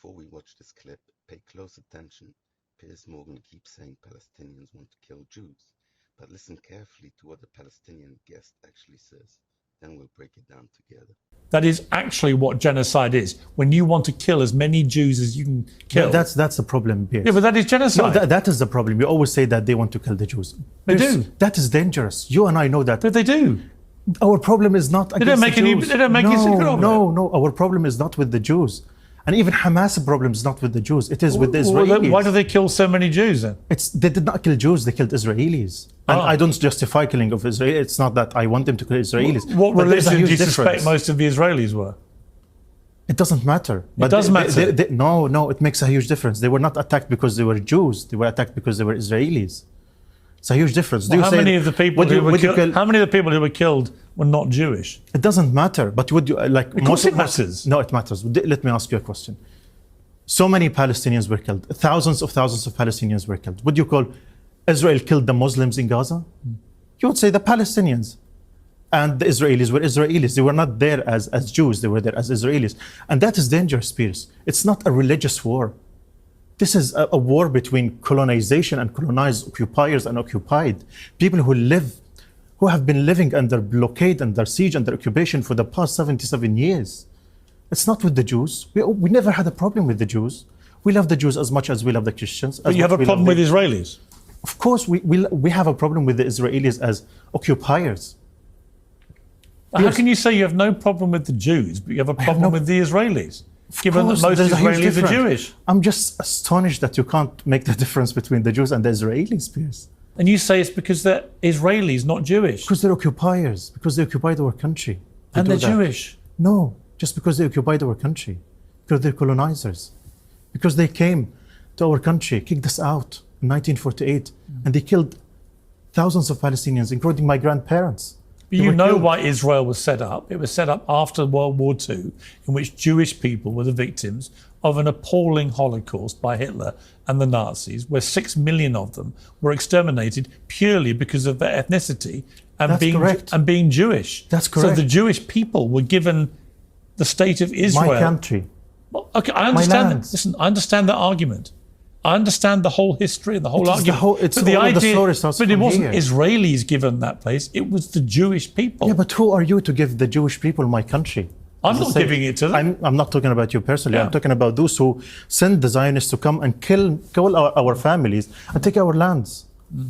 Before we watch this clip, pay close attention. Piers Morgan keeps saying Palestinians want to kill Jews, but listen carefully to what the Palestinian guest actually says. Then we'll break it down together. That is actually what genocide is. When you want to kill as many Jews as you can kill. That's the problem, Piers. Yeah, but that is genocide. No, that is the problem. You always say that they want to kill the Jews. They Piers, do. That is dangerous. You and I know that. But they do. Our problem is not against don't make the Jews. they don't make any secret of it. No. Our problem is not with the Jews. And even Hamas' problem is not with the Jews. It is with the Israelis. Why do they kill so many Jews then? They did not kill Jews. They killed Israelis. And I don't justify killing of Israel. It's not that I want them to kill Israelis. What religion do you suspect most of the Israelis were? It doesn't matter. It does matter. No, it makes a huge difference. They were not attacked because they were Jews. They were attacked because they were Israelis. It's a huge difference. Well, how many of the people who were killed were not Jewish? It doesn't matter. But would you like? Of course, it matters. No, it matters. Let me ask you a question. So many Palestinians were killed. Thousands of Palestinians were killed. Would you call Israel killed the Muslims in Gaza? You would say the Palestinians. And the Israelis were Israelis. They were not there as Jews. They were there as Israelis. And that is dangerous, Piers. It's not a religious war. This is a war between colonization and colonized, occupiers and occupied. People who have been living under blockade, under siege, under occupation for the past 77 years. It's not with the Jews. We never had a problem with the Jews. We love the Jews as much as we love the Christians. But you have a problem with Israelis? Of course, we have a problem with the Israelis as occupiers. How can you say you have no problem with the Jews, but you have a problem with the Israelis? Given that most Israelis are Jewish. I'm just astonished that you can't make the difference between the Jews and the Israelis, Piers. And you say it's because they're Israelis, not Jewish. Because they're occupiers, because they occupied our country. And they're Jewish. No, just because they occupied our country. Because they're colonizers. Because they came to our country, kicked us out in 1948, and they killed thousands of Palestinians, including my grandparents. But you know why Israel was set up. It was set up after World War II, in which Jewish people were the victims of an appalling Holocaust by Hitler and the Nazis, where 6 million of them were exterminated purely because of their ethnicity and being Jewish. That's correct. So the Jewish people were given the state of Israel. My country. Well, okay, I understand that. Listen, I understand that argument. I understand the whole history and the whole argument. But it wasn't Israelis given that place. It was the Jewish people. Yeah, but who are you to give the Jewish people my country? I'm not giving it to them. I'm not talking about you personally. Yeah. I'm talking about those who send the Zionists to come and kill our families and take our lands.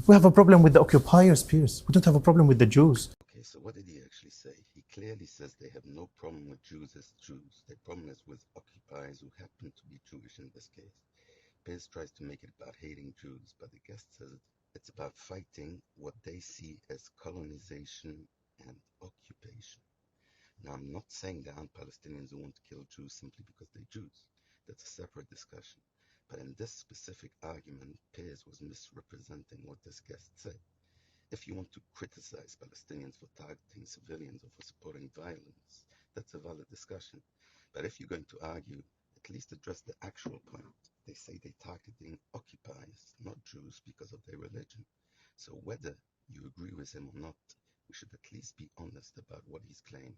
We have a problem with the occupiers, Piers. We don't have a problem with the Jews. Okay, so what did he actually say? He clearly says they have no problem with Jews as Jews. Their problem is with occupiers who happen to be Jewish in this case. Piers tries to make it about hating Jews, but the guest says it's about fighting what they see as colonization and occupation. Now, I'm not saying there aren't Palestinians who want to kill Jews simply because they're Jews. That's a separate discussion. But in this specific argument, Piers was misrepresenting what this guest said. If you want to criticize Palestinians for targeting civilians or for supporting violence, that's a valid discussion. But if you're going to argue, at least address the actual point. They say they're targeting occupiers, not Jews, because of their religion. So whether you agree with him or not, we should at least be honest about what he's claiming.